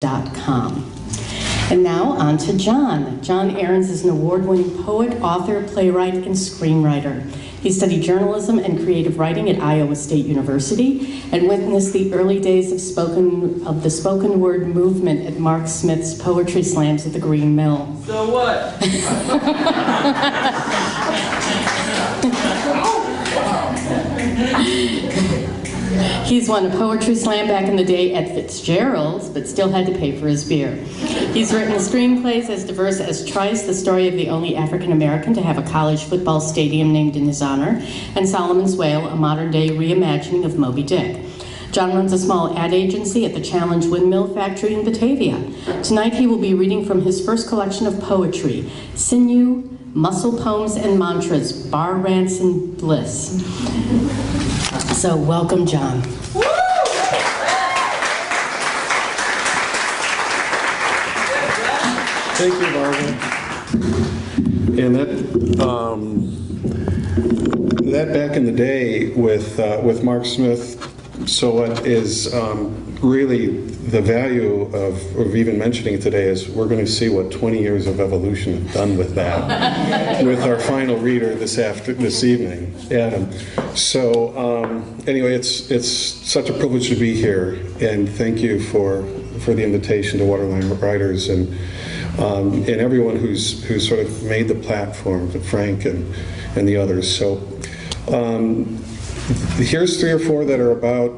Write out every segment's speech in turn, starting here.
www.arends.com. And now on to John. John Arends is an award-winning poet, author, playwright, and screenwriter. He studied journalism and creative writing at Iowa State University and witnessed the early days of the spoken word movement at Mark Smith's poetry slams at the Green Mill. So what? He's won a poetry slam back in the day at Fitzgerald's, but still had to pay for his beer. He's written screenplays as diverse as Trice, the story of the only African-American to have a college football stadium named in his honor, and Solomon's Whale, a modern-day reimagining of Moby Dick. John runs a small ad agency at the Challenge Windmill Factory in Batavia. Tonight he will be reading from his first collection of poetry, Sinew, Muscle Poems and Mantras, Bar Rants and Bliss. So welcome, John. Thank you, Barbara. And that back in the day with Mark Smith, so what is really the value of even mentioning it today is we're going to see what 20 years of evolution have done with that, with our final reader this evening, Adam. So anyway, it's such a privilege to be here, and thank you for the invitation to Waterline Writers and everyone who's sort of made the platform, Frank and the others. So here's 3 or 4 that are about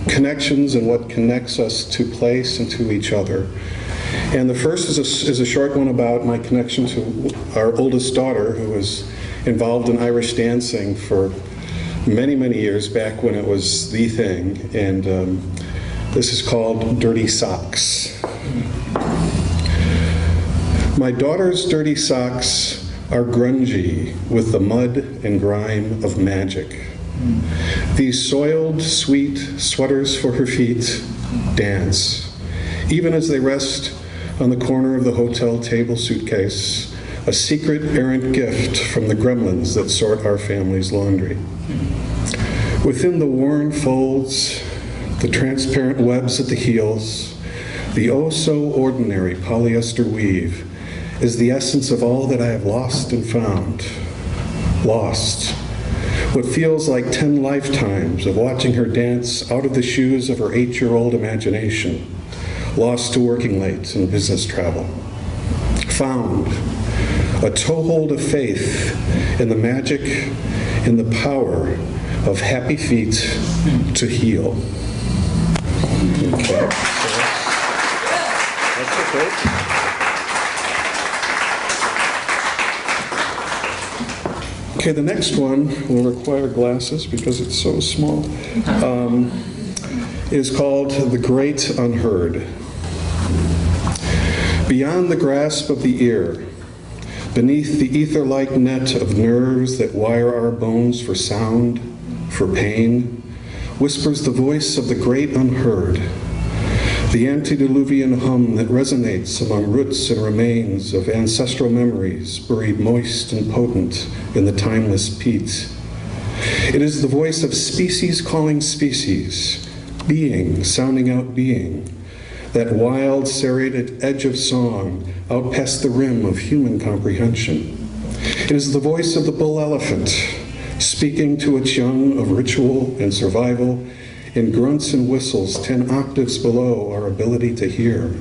connections and what connects us to place and to each other. And the first is a short one about my connection to our oldest daughter, who was involved in Irish dancing for many, many years back when it was the thing. And this is called Dirty Socks. My daughter's dirty socks are grungy with the mud and grime of magic. These soiled, sweet sweaters for her feet dance, even as they rest on the corner of the hotel table suitcase, a secret errant gift from the gremlins that sort our family's laundry. Within the worn folds, the transparent webs at the heels, the oh-so-ordinary polyester weave is the essence of all that I have lost and found. Lost. What feels like 10 lifetimes of watching her dance out of the shoes of her 8-year-old imagination, lost to working late and business travel. Found. A toehold of faith in the magic, in the power of happy feet to heal. Okay. That's okay. Okay, the next one will require glasses because it's so small. Is called The Great Unheard. Beyond the grasp of the ear, beneath the ether-like net of nerves that wire our bones for sound, for pain, whispers the voice of the great unheard, the antediluvian hum that resonates among roots and remains of ancestral memories buried moist and potent in the timeless peat. It is the voice of species calling species, being sounding out being, that wild serrated edge of song out past the rim of human comprehension. It is the voice of the bull elephant, speaking to its young of ritual and survival in grunts and whistles 10 octaves below our ability to hear.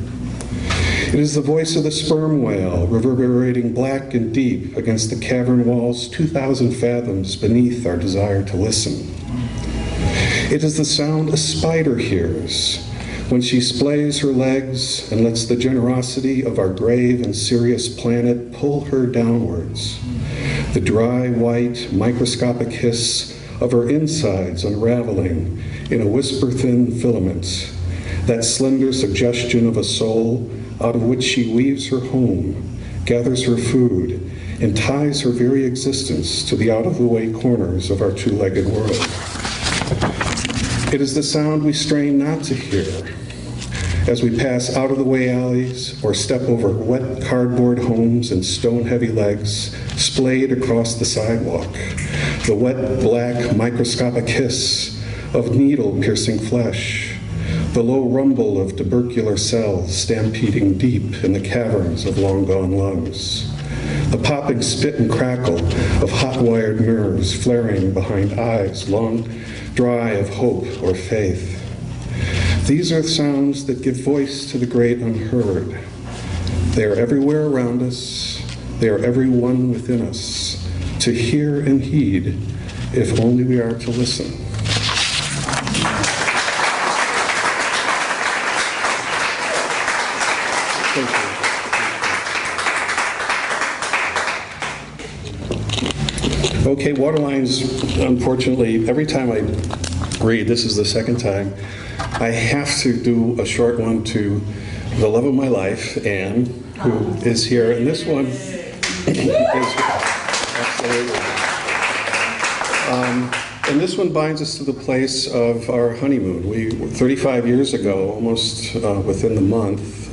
It is the voice of the sperm whale reverberating black and deep against the cavern walls 2,000 fathoms beneath our desire to listen. It is the sound a spider hears when she splays her legs and lets the generosity of our grave and serious planet pull her downwards. The dry, white, microscopic hiss of her insides unraveling in a whisper-thin filament, that slender suggestion of a soul out of which she weaves her home, gathers her food, and ties her very existence to the out-of-the-way corners of our two-legged world. It is the sound we strain not to hear as we pass out-of-the-way alleys or step over wet cardboard homes and stone-heavy legs splayed across the sidewalk, the wet, black, microscopic hiss of needle-piercing flesh, the low rumble of tubercular cells stampeding deep in the caverns of long-gone lungs, the popping spit and crackle of hot-wired nerves flaring behind eyes long dry of hope or faith. These are sounds that give voice to the great unheard. They are everywhere around us. They are every one within us, to hear and heed, if only we are to listen. Thank you. Okay, Waterline's, unfortunately, every time I read, this is the second time, I have to do a short one to the love of my life, Anne, who is here, and this one is absolutely. And this one binds us to the place of our honeymoon. 35 years ago, almost within the month,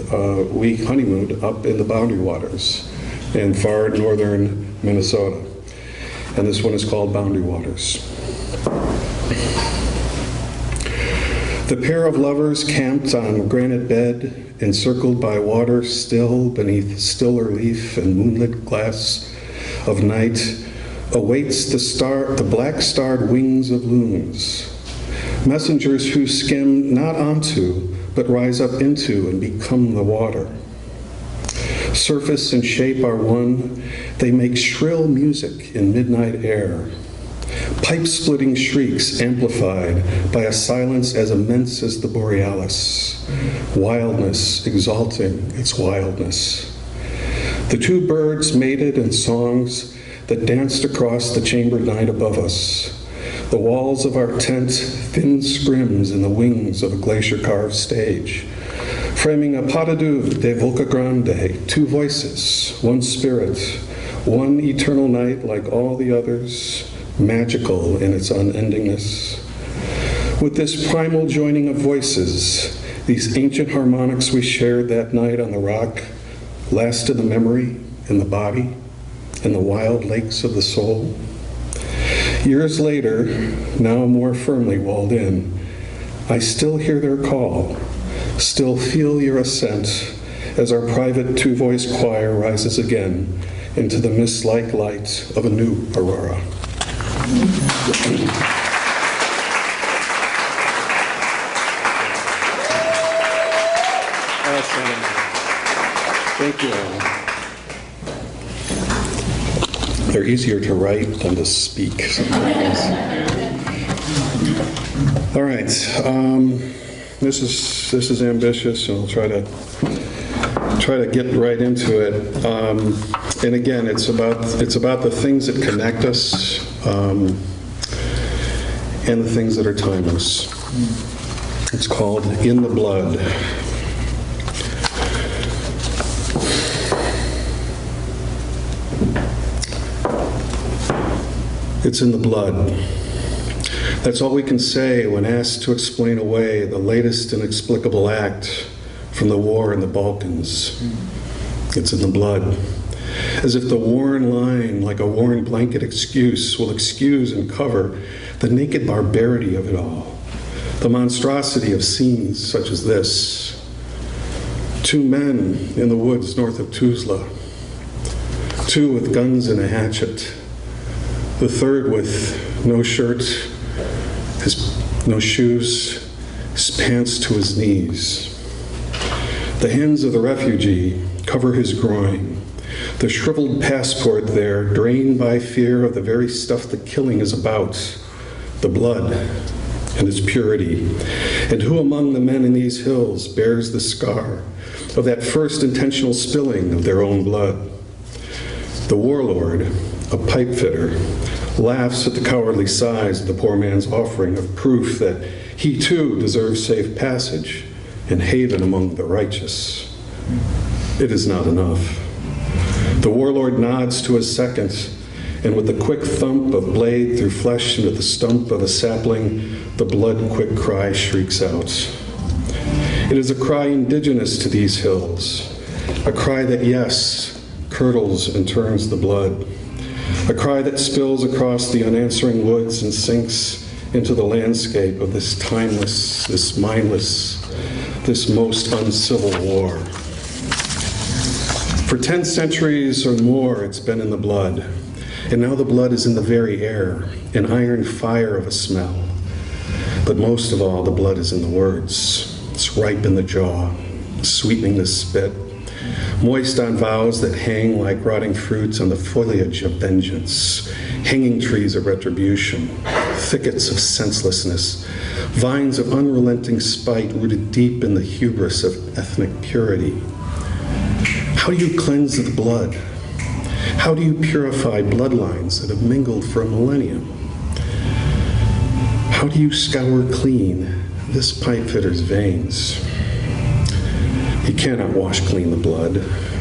we honeymooned up in the Boundary Waters in far northern Minnesota. And this one is called Boundary Waters. The pair of lovers camped on a granite bed, encircled by water still beneath stiller leaf and moonlit glass of night, awaits the black-starred wings of loons, messengers who skim not onto, but rise up into and become the water. Surface and shape are one, they make shrill music in midnight air. Pipe-splitting shrieks amplified by a silence as immense as the borealis. Wildness exalting its wildness. The two birds mated in songs that danced across the chambered night above us. The walls of our tent, thin scrims in the wings of a glacier-carved stage. Framing a pas de deux de Volca Grande, two voices, one spirit, one eternal night like all the others, magical in its unendingness. With this primal joining of voices, these ancient harmonics we shared that night on the rock last in the memory, in the body, in the wild lakes of the soul. Years later, now more firmly walled in, I still hear their call, still feel your ascent as our private two-voice choir rises again into the mist-like light of a new aurora. Thank you, Alan. They're easier to write than to speak sometimes. All right, this is ambitious, and I'll try to get right into it. And again, it's about the things that connect us, and the things that are timeless. It's called In the Blood. It's in the blood. That's all we can say when asked to explain away the latest inexplicable act from the war in the Balkans. It's in the blood. As if the worn line, like a worn blanket excuse, will excuse and cover the naked barbarity of it all, the monstrosity of scenes such as this. Two men in the woods north of Tuzla, two with guns and a hatchet, the third with no shirt, no shoes, his pants to his knees. The hands of the refugee cover his groin, the shriveled passport there drained by fear of the very stuff that killing is about, the blood and its purity. And who among the men in these hills bears the scar of that first intentional spilling of their own blood? The warlord, a pipe fitter, laughs at the cowardly size of the poor man's offering of proof that he too deserves safe passage and haven among the righteous. It is not enough. The warlord nods to his second, and with the quick thump of blade through flesh into the stump of a sapling, the blood-quick cry shrieks out. It is a cry indigenous to these hills, a cry that, yes, curdles and turns the blood, a cry that spills across the unanswering woods and sinks into the landscape of this timeless, this mindless, this most uncivil war. For 10 centuries or more, it's been in the blood. And now the blood is in the very air, an iron fire of a smell. But most of all, the blood is in the words. It's ripe in the jaw, sweetening the spit, moist on vows that hang like rotting fruits on the foliage of vengeance, hanging trees of retribution, thickets of senselessness, vines of unrelenting spite rooted deep in the hubris of ethnic purity. How do you cleanse the blood? How do you purify bloodlines that have mingled for a millennium? How do you scour clean this pipe fitter's veins? You cannot wash clean the blood.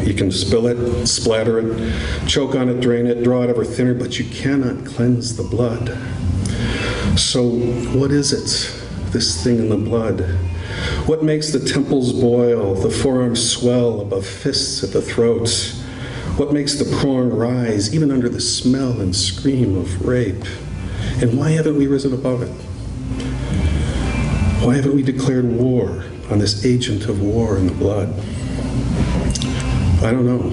You can spill it, splatter it, choke on it, drain it, draw it ever thinner, but you cannot cleanse the blood. So what is it, this thing in the blood? What makes the temples boil, the forearms swell above fists at the throat? What makes the prong rise, even under the smell and scream of rape? And why haven't we risen above it? Why haven't we declared war on this agent of war in the blood? I don't know.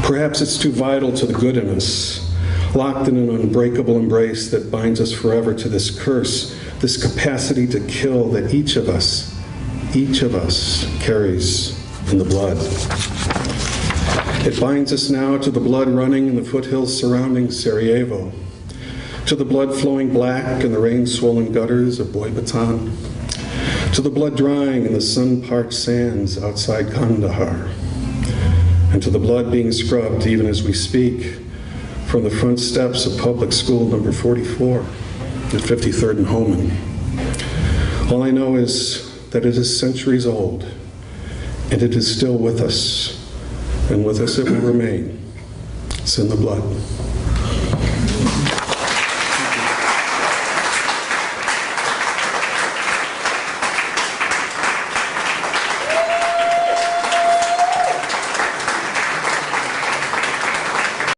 Perhaps it's too vital to the good in us, locked in an unbreakable embrace that binds us forever to this curse, this capacity to kill that each of us carries in the blood. It binds us now to the blood running in the foothills surrounding Sarajevo, to the blood flowing black in the rain-swollen gutters of Boypatan, to the blood drying in the sun-parched sands outside Kandahar, and to the blood being scrubbed, even as we speak, from the front steps of public school number 44 at 53rd and Homan. All I know is that it is centuries old, and it is still with us, and with us it will remain. It's in the blood.